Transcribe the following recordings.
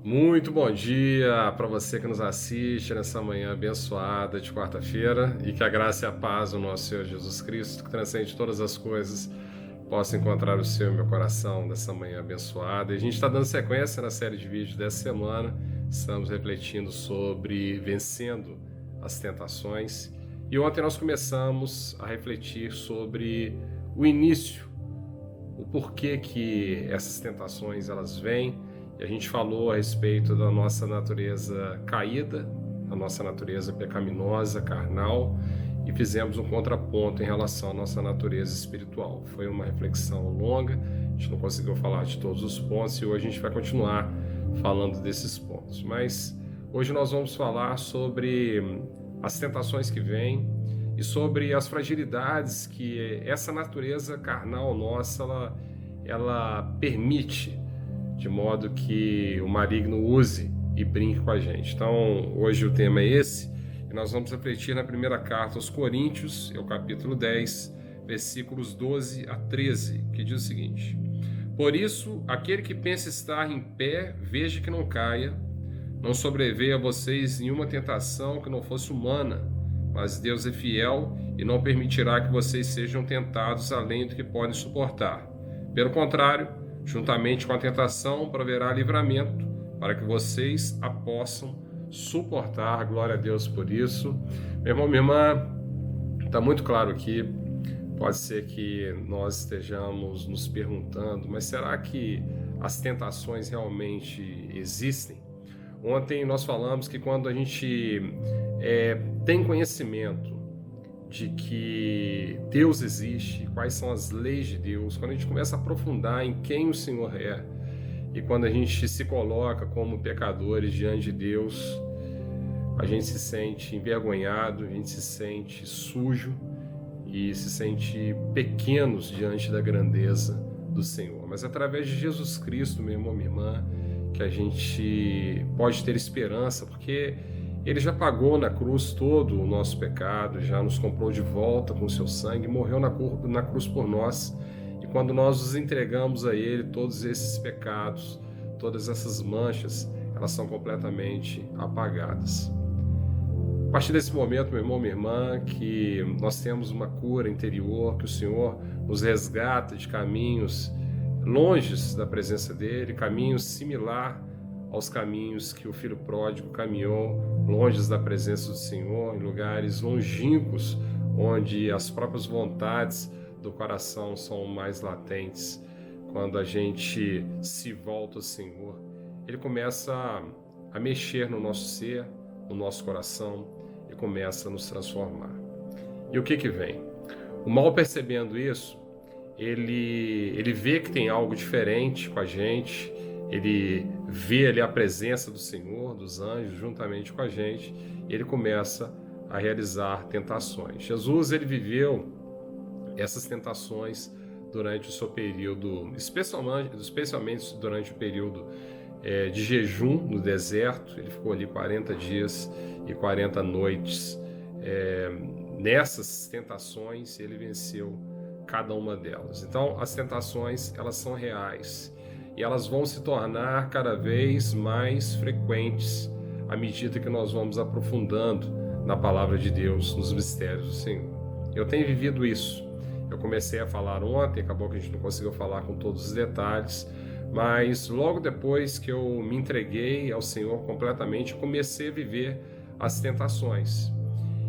Muito bom dia para você que nos assiste nessa manhã abençoada de quarta-feira e que a graça e a paz do nosso Senhor Jesus Cristo, que transcende todas as coisas, possa encontrar o seu e meu coração nessa manhã abençoada. E a gente está dando sequência na série de vídeos dessa semana, estamos refletindo sobre vencendo as tentações. E ontem nós começamos a refletir sobre o início, o porquê que essas tentações elas vêm. E a gente falou a respeito da nossa natureza caída, a nossa natureza pecaminosa, carnal, e fizemos um contraponto em relação à nossa natureza espiritual. Foi uma reflexão longa, a gente não conseguiu falar de todos os pontos e hoje a gente vai continuar falando desses pontos. Mas hoje nós vamos falar sobre as tentações que vêm e sobre as fragilidades que essa natureza carnal nossa ela permite, de modo que o maligno use e brinque com a gente. Então, hoje o tema é esse, e nós vamos refletir na primeira carta aos Coríntios, é o capítulo 10, versículos 12 a 13, que diz o seguinte: Por isso, aquele que pensa estar em pé, veja que não caia, não sobreveia a vocês nenhuma tentação que não fosse humana, mas Deus é fiel e não permitirá que vocês sejam tentados além do que podem suportar. Pelo contrário, juntamente com a tentação, proverá livramento, para que vocês a possam suportar. Glória a Deus por isso. Meu irmão, minha irmã, está muito claro aqui. Pode ser que nós estejamos nos perguntando, mas será que as tentações realmente existem? Ontem nós falamos que quando a gente tem conhecimento de que Deus existe, quais são as leis de Deus, quando a gente começa a aprofundar em quem o Senhor é, e quando a gente se coloca como pecadores diante de Deus, a gente se sente envergonhado, a gente se sente sujo e se sente pequenos diante da grandeza do Senhor. Mas através de Jesus Cristo, meu irmão, minha irmã, que a gente pode ter esperança, porque Ele já pagou na cruz todo o nosso pecado, já nos comprou de volta com o seu sangue, morreu na cruz por nós. E quando nós nos entregamos a Ele, todos esses pecados, todas essas manchas, elas são completamente apagadas. A partir desse momento, meu irmão, minha irmã, que nós temos uma cura interior, que o Senhor nos resgata de caminhos longes da presença dEle, caminhos similar aos caminhos que o filho pródigo caminhou, longe da presença do Senhor, em lugares longínquos, onde as próprias vontades do coração são mais latentes. Quando a gente se volta ao Senhor, Ele começa a mexer no nosso ser, no nosso coração, e começa a nos transformar. E o que vem? O mal, percebendo isso, ele vê que tem algo diferente com a gente, ele vê ali a presença do Senhor, dos anjos, juntamente com a gente, e ele começa a realizar tentações. Jesus, ele viveu essas tentações durante o seu período, especialmente durante o período de jejum no deserto. Ele ficou ali 40 dias e 40 noites. Nessas tentações, ele venceu cada uma delas. Então, as tentações, elas são reais. E elas vão se tornar cada vez mais frequentes à medida que nós vamos aprofundando na palavra de Deus, nos mistérios do Senhor. Eu tenho vivido isso. Eu comecei a falar ontem, acabou que a gente não conseguiu falar com todos os detalhes, mas logo depois que eu me entreguei ao Senhor completamente, comecei a viver as tentações.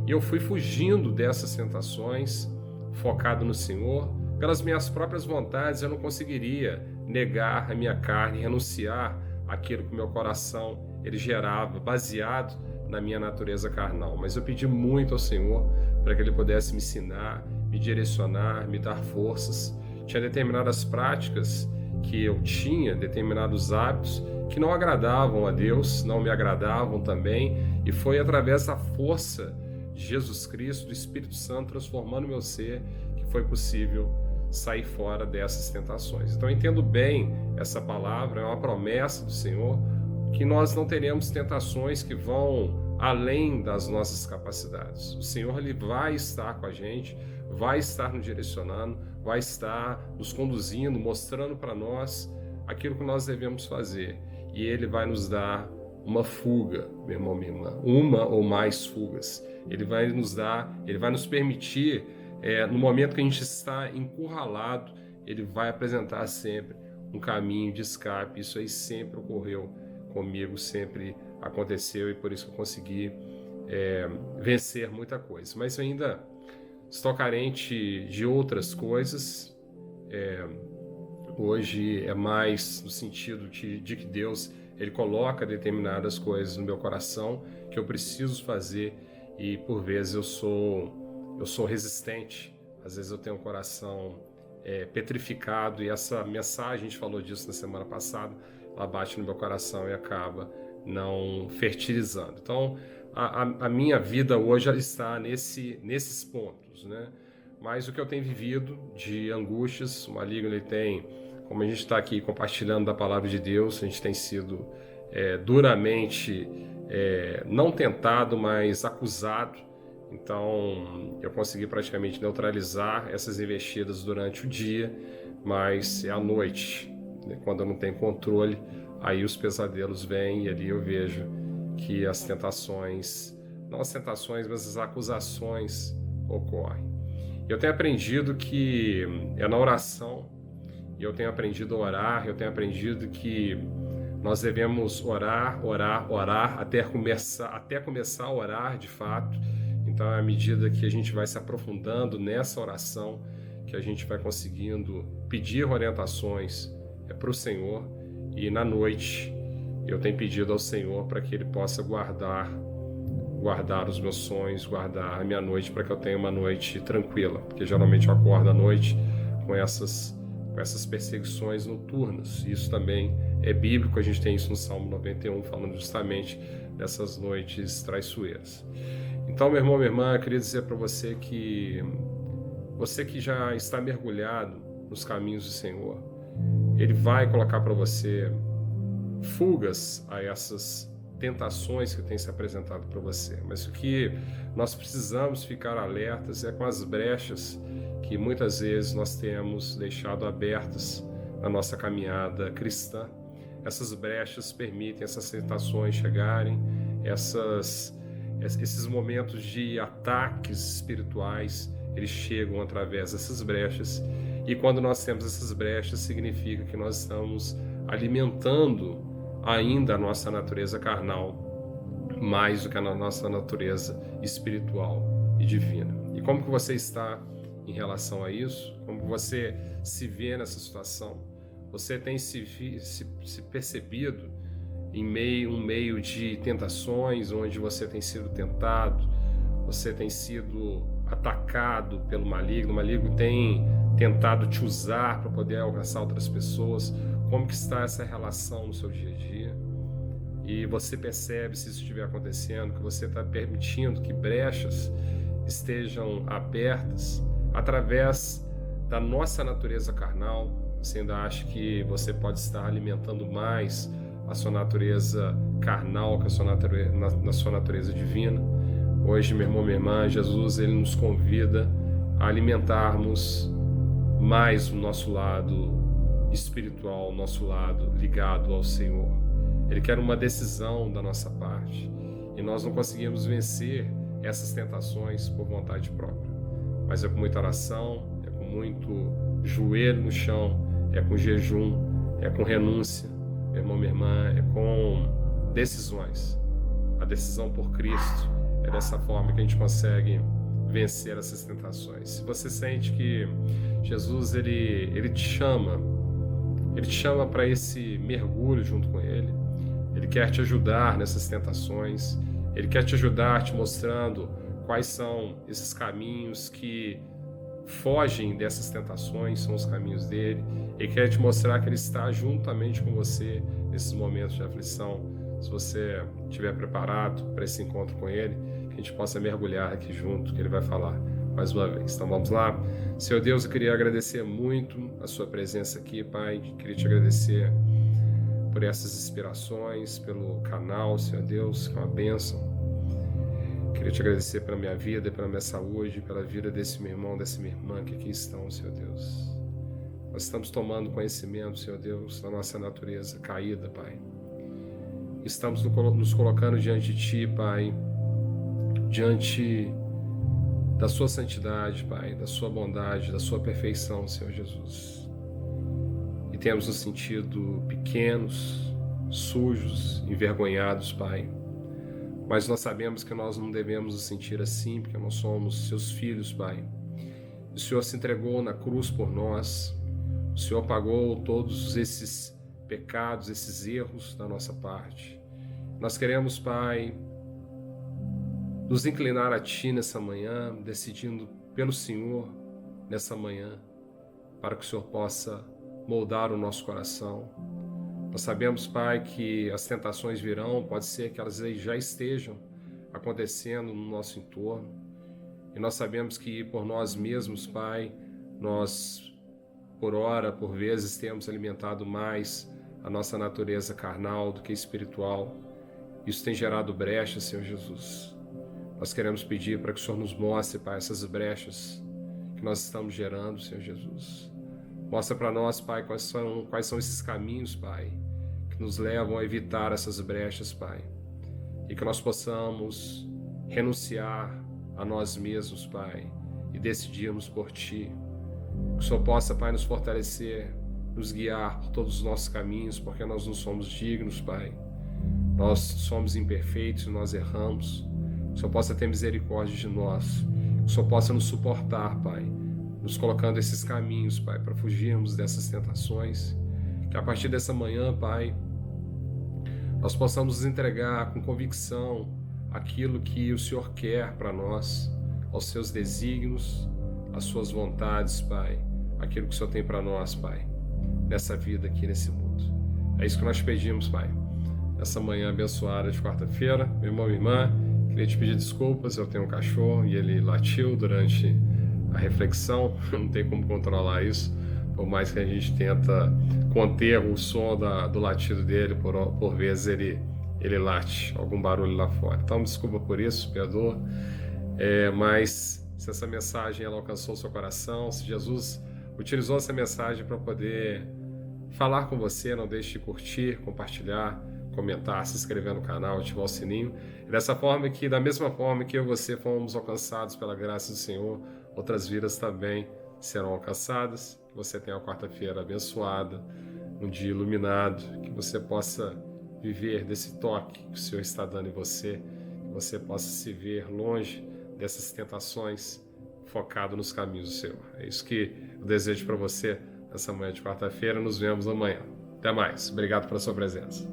E eu fui fugindo dessas tentações, focado no Senhor. Pelas minhas próprias vontades, eu não conseguiria negar a minha carne, renunciar àquilo que o meu coração ele gerava, baseado na minha natureza carnal. Mas eu pedi muito ao Senhor para que Ele pudesse me ensinar, me direcionar, me dar forças. Tinha determinadas práticas que eu tinha, determinados hábitos que não agradavam a Deus, não me agradavam também, e foi através da força de Jesus Cristo, do Espírito Santo transformando meu ser, que foi possível sair fora dessas tentações. Então, eu entendo bem essa palavra, é uma promessa do Senhor, que nós não teremos tentações que vão além das nossas capacidades. O Senhor, Ele vai estar com a gente, vai estar nos direcionando, vai estar nos conduzindo, mostrando para nós aquilo que nós devemos fazer. e Ele vai nos dar uma fuga, meu irmão, minha irmã, uma ou mais fugas. Ele vai nos permitir, no momento que a gente está encurralado, Ele vai apresentar sempre um caminho de escape. Isso aí sempre ocorreu comigo, sempre aconteceu, e por isso que eu consegui vencer muita coisa. Mas eu ainda estou carente de outras coisas. Hoje é mais no sentido de que Deus, Ele coloca determinadas coisas no meu coração que eu preciso fazer, e por vezes eu sou resistente. Às vezes eu tenho um coração petrificado, e essa mensagem, a gente falou disso na semana passada, ela bate no meu coração e acaba não fertilizando. Então, a minha vida hoje ela está nesses pontos, né? Mas o que eu tenho vivido de angústias, o maligno ele tem, como a gente está aqui compartilhando da palavra de Deus, a gente tem sido duramente, não tentado, mas acusado. Então, eu consegui praticamente neutralizar essas investidas durante o dia, mas é à noite, né, quando eu não tenho controle, aí os pesadelos vêm, e ali eu vejo que as tentações, não as tentações, mas as acusações ocorrem. Eu tenho aprendido que é na oração, e eu tenho aprendido a orar, eu tenho aprendido que nós devemos orar até começar a orar de fato. Então, à medida que a gente vai se aprofundando nessa oração, que a gente vai conseguindo pedir orientações para o Senhor, e na noite eu tenho pedido ao Senhor para que Ele possa guardar os meus sonhos, guardar a minha noite, para que eu tenha uma noite tranquila, porque geralmente eu acordo à noite com essas perseguições noturnas. Isso também é bíblico, a gente tem isso no Salmo 91, falando justamente dessas noites traiçoeiras. Então, meu irmão, minha irmã, eu queria dizer para você que já está mergulhado nos caminhos do Senhor, Ele vai colocar para você fugas a essas tentações que têm se apresentado para você. Mas o que nós precisamos ficar alertas é com as brechas que muitas vezes nós temos deixado abertas na nossa caminhada cristã. Essas brechas permitem essas tentações chegarem, esses momentos de ataques espirituais, eles chegam através dessas brechas, e quando nós temos essas brechas, significa que nós estamos alimentando ainda a nossa natureza carnal, mais do que a nossa natureza espiritual e divina. E como que você está em relação a isso? Como que você se vê nessa situação? Você tem se percebido em um meio de tentações, onde você tem sido tentado, você tem sido atacado pelo maligno, o maligno tem tentado te usar para poder alcançar outras pessoas? Como que está essa relação no seu dia a dia? E você percebe, se isso estiver acontecendo, que você está permitindo que brechas estejam abertas através da nossa natureza carnal? Você ainda acha que você pode estar alimentando mais a sua natureza carnal que na sua natureza divina? Hoje, meu irmão, minha irmã, Jesus ele nos convida a alimentarmos mais o nosso lado espiritual, o nosso lado ligado ao Senhor. Ele quer uma decisão da nossa parte, e nós não conseguimos vencer essas tentações por vontade própria, mas é com muita oração, é com muito joelho no chão, é com jejum, é com renúncia, meu irmão, minha irmã, é com decisões. A decisão por Cristo é dessa forma que a gente consegue vencer essas tentações. Se você sente que Jesus ele te chama para esse mergulho junto com Ele, Ele quer te ajudar nessas tentações, Ele quer te ajudar te mostrando quais são esses caminhos que fogem dessas tentações, são os caminhos dele. Ele quer te mostrar que Ele está juntamente com você nesses momentos de aflição. Se você estiver preparado para esse encontro com Ele, que a gente possa mergulhar aqui junto, que Ele vai falar mais uma vez. Então vamos lá. Senhor Deus, eu queria agradecer muito a sua presença aqui, Pai. Queria te agradecer por essas inspirações, pelo canal, Senhor Deus, que é uma bênção. Queria te agradecer pela minha vida, pela minha saúde, pela vida desse meu irmão, dessa minha irmã que aqui estão, Senhor Deus. Nós estamos tomando conhecimento, Senhor Deus, da nossa natureza caída, Pai. estamos nos colocando diante de Ti, Pai, diante da Sua santidade, Pai, da Sua bondade, da Sua perfeição, Senhor Jesus. E temos nos sentido pequenos, sujos, envergonhados, Pai. Mas nós sabemos que nós não devemos nos sentir assim, porque nós somos Seus filhos, Pai. O Senhor se entregou na cruz por nós. O Senhor pagou todos esses pecados, esses erros da nossa parte. Nós queremos, Pai, nos inclinar a Ti nessa manhã, decidindo pelo Senhor nessa manhã, para que o Senhor possa moldar o nosso coração. Nós sabemos, Pai, que as tentações virão, pode ser que elas já estejam acontecendo no nosso entorno. E nós sabemos que por nós mesmos, Pai, nós, por hora, por vezes, temos alimentado mais a nossa natureza carnal do que espiritual. Isso tem gerado brechas, Senhor Jesus. Nós queremos pedir para que o Senhor nos mostre, Pai, essas brechas que nós estamos gerando, Senhor Jesus. Mostra para nós, Pai, quais são esses caminhos, Pai, que nos levam a evitar essas brechas, Pai. E que nós possamos renunciar a nós mesmos, Pai, e decidirmos por Ti. Que o Senhor possa, Pai, nos fortalecer, nos guiar por todos os nossos caminhos, porque nós não somos dignos, Pai. Nós somos imperfeitos, nós erramos. Que o Senhor possa ter misericórdia de nós. Que o Senhor possa nos suportar, Pai, nos colocando esses caminhos, Pai, para fugirmos dessas tentações. Que a partir dessa manhã, Pai, nós possamos nos entregar com convicção aquilo que o Senhor quer para nós, aos Seus desígnios, às Suas vontades, Pai, aquilo que o Senhor tem para nós, Pai, nessa vida aqui, nesse mundo. É isso que nós pedimos, Pai, nessa manhã abençoada de quarta-feira. Meu irmão e irmã, queria te pedir desculpas, eu tenho um cachorro e ele latiu durante a reflexão, não tem como controlar isso, por mais que a gente tenta conter o som do latido dele, por vezes ele late, algum barulho lá fora. Então, desculpa por isso, perdoa, mas se essa mensagem ela alcançou o seu coração, se Jesus utilizou essa mensagem para poder falar com você, não deixe de curtir, compartilhar, comentar, se inscrever no canal, ativar o sininho. E da mesma forma que eu e você fomos alcançados pela graça do Senhor, outras vidas também serão alcançadas. Que você tenha uma quarta-feira abençoada, um dia iluminado, que você possa viver desse toque que o Senhor está dando em você, que você possa se ver longe dessas tentações, focado nos caminhos do Senhor. É isso que eu desejo para você nessa manhã de quarta-feira. Nos vemos amanhã. Até mais. Obrigado pela sua presença.